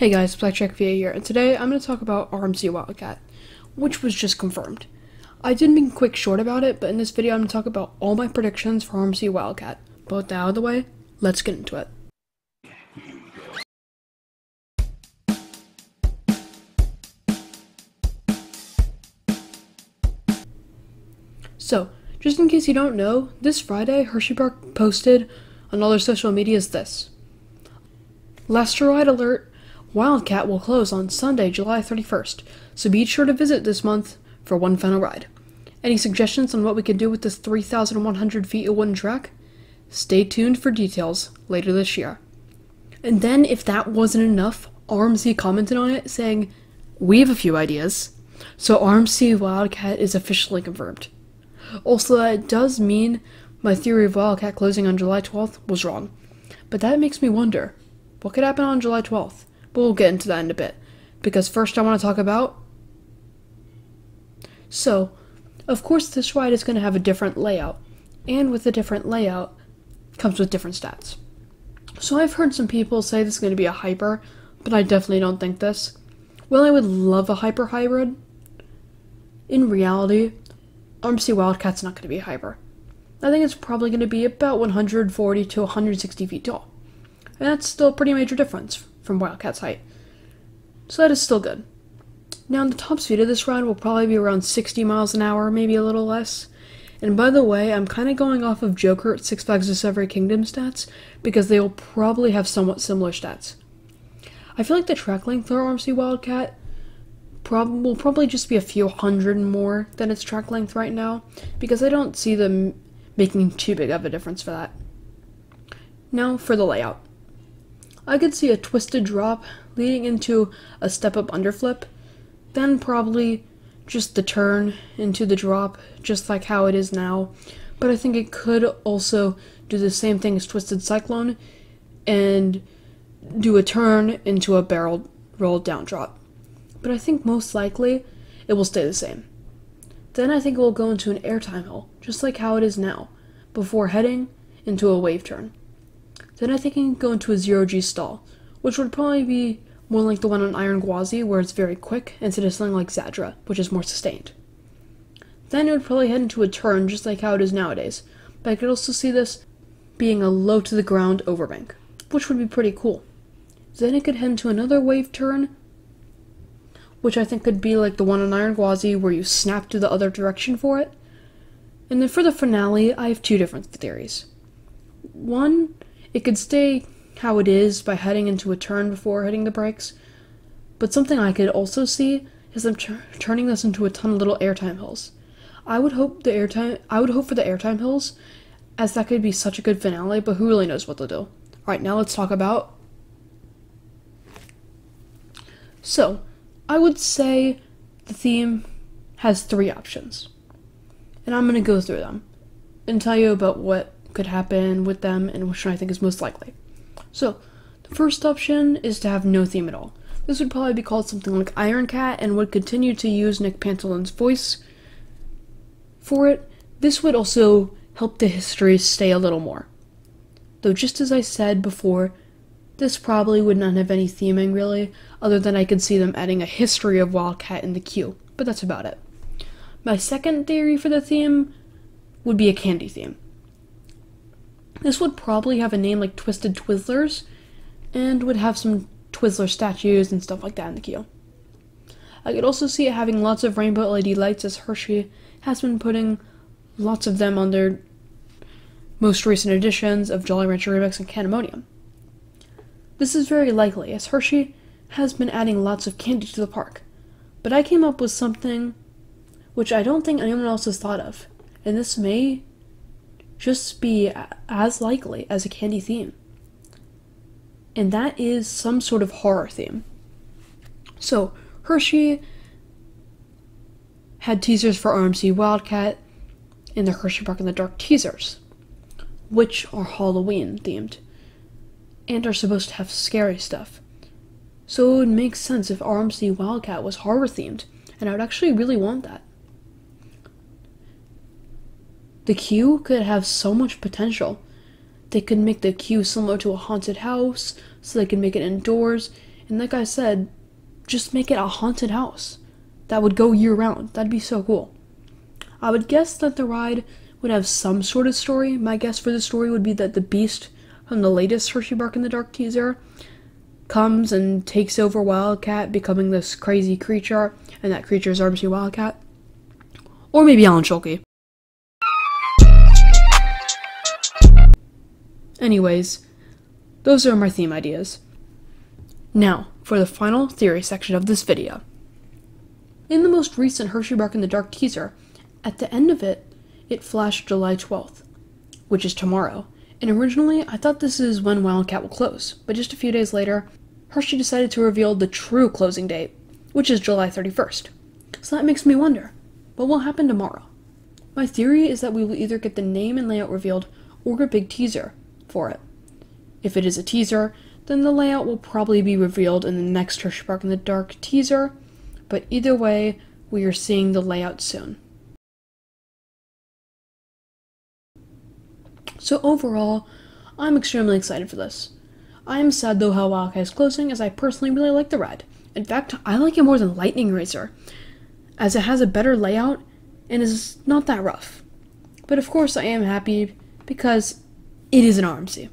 Hey guys, BlackJackVA here, and today I'm going to talk about RMC Wildcat, which was just confirmed. I did make a quick short about it, but in this video I'm going to talk about all my predictions for RMC Wildcat. But with that out of the way, let's get into it. So, just in case you don't know, this Friday, Hersheypark posted on all their social medias this. Last ride alert, Wildcat will close on Sunday, July 31st, so be sure to visit this month for one final ride. Any suggestions on what we can do with this 3,100 feet of wooden track? Stay tuned for details later this year. And then, if that wasn't enough, RMC commented on it saying, "We have a few ideas." So RMC Wildcat is officially confirmed. Also, that does mean my theory of Wildcat closing on July 12th was wrong. But that makes me wonder, what could happen on July 12th? But we'll get into that in a bit, because first I want to talk about... So, of course this ride is going to have a different layout, and with a different layout comes with different stats. So I've heard some people say this is going to be a hyper, but I definitely don't think this. While I would love a hyper hybrid, in reality, RMC Wildcat's not going to be a hyper. I think it's probably going to be about 140 to 160 feet tall, and that's still a pretty major difference from Wildcat's height. So that is still good. Now, the top speed of this ride will probably be around 60 miles an hour, maybe a little less. And by the way, I'm kind of going off of Joker at Six Flags Discovery Kingdom stats, because they will probably have somewhat similar stats. I feel like the track length for RMC Wildcat will probably just be a few hundred more than its track length right now, because I don't see them making too big of a difference for that. Now, for the layout. I could see a twisted drop leading into a step-up underflip, then probably just the turn into the drop, just like how it is now. But I think it could also do the same thing as Twisted Cyclone and do a turn into a barrel rolled down drop. But I think most likely it will stay the same. Then I think it will go into an airtime hill, just like how it is now, before heading into a wave turn. Then I think it can go into a 0G stall, which would probably be more like the one on Iron Gwazi, where it's very quick, instead of something like Zadra, which is more sustained. Then it would probably head into a turn, just like how it is nowadays, but I could also see this being a low-to-the-ground overbank, which would be pretty cool. Then it could head into another wave turn, which I think could be like the one on Iron Gwazi, where you snap to the other direction for it. And then for the finale, I have two different theories. One, it could stay how it is by heading into a turn before hitting the brakes, but something I could also see is them turning this into a ton of little airtime hills. I would hope for the airtime hills, as that could be such a good finale, but who really knows what they'll do. Alright, now let's talk about... So, I would say the theme has three options, and I'm going to go through them and tell you about what could happen with them and which one I think is most likely. So, the first option is to have no theme at all. This would probably be called something like Iron Cat and would continue to use Nick Pantelin's voice for it. This would also help the history stay a little more. Though just as I said before, this probably would not have any theming really, other than I could see them adding a history of Wildcat in the queue, but that's about it. My second theory for the theme would be a candy theme. This would probably have a name like Twisted Twizzlers, and would have some Twizzler statues and stuff like that in the queue. I could also see it having lots of rainbow LED lights, as Hershey has been putting lots of them on their most recent editions of Jolly Rancher Remix and Canobie. This is very likely, as Hershey has been adding lots of candy to the park. But I came up with something which I don't think anyone else has thought of, and this may just be as likely as a candy theme. And that is some sort of horror theme. So, Hershey had teasers for RMC Wildcat in the Hersheypark in the Dark teasers, which are Halloween themed, and are supposed to have scary stuff. So it would make sense if RMC Wildcat was horror themed, and I would actually really want that. The queue could have so much potential. They could make the queue similar to a haunted house, so they could make it indoors, And like I said, just make it a haunted house that would go year-round. That'd be so cool. I would guess that the ride would have some sort of story. My guess for the story would be that the Beast from the latest Hersheypark in the Dark teaser comes and takes over Wildcat, becoming this crazy creature, and that creature is RMC Wildcat. Or maybe Alan Schulke. Anyways, those are my theme ideas. Now, for the final theory section of this video. In the most recent Hersheypark in the Dark teaser, at the end of it, it flashed July 12th, which is tomorrow. And originally, I thought this is when Wildcat will close, but just a few days later, Hershey decided to reveal the true closing date, which is July 31st. So that makes me wonder, what will happen tomorrow? My theory is that we will either get the name and layout revealed, or a big teaser for it. If it is a teaser, then the layout will probably be revealed in the next Hersheypark in the Dark teaser, but either way, we are seeing the layout soon. So overall, I'm extremely excited for this. I am sad though how Wildcat is closing, as I personally really like the ride. In fact, I like it more than Lightning Racer, as it has a better layout and is not that rough. But of course I am happy because it is an RMC.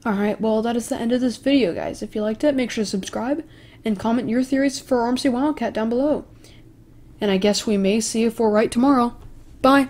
Alright, well that is the end of this video, guys. If you liked it, make sure to subscribe and comment your theories for RMC Wildcat down below. And I guess we may see if we're right tomorrow. Bye!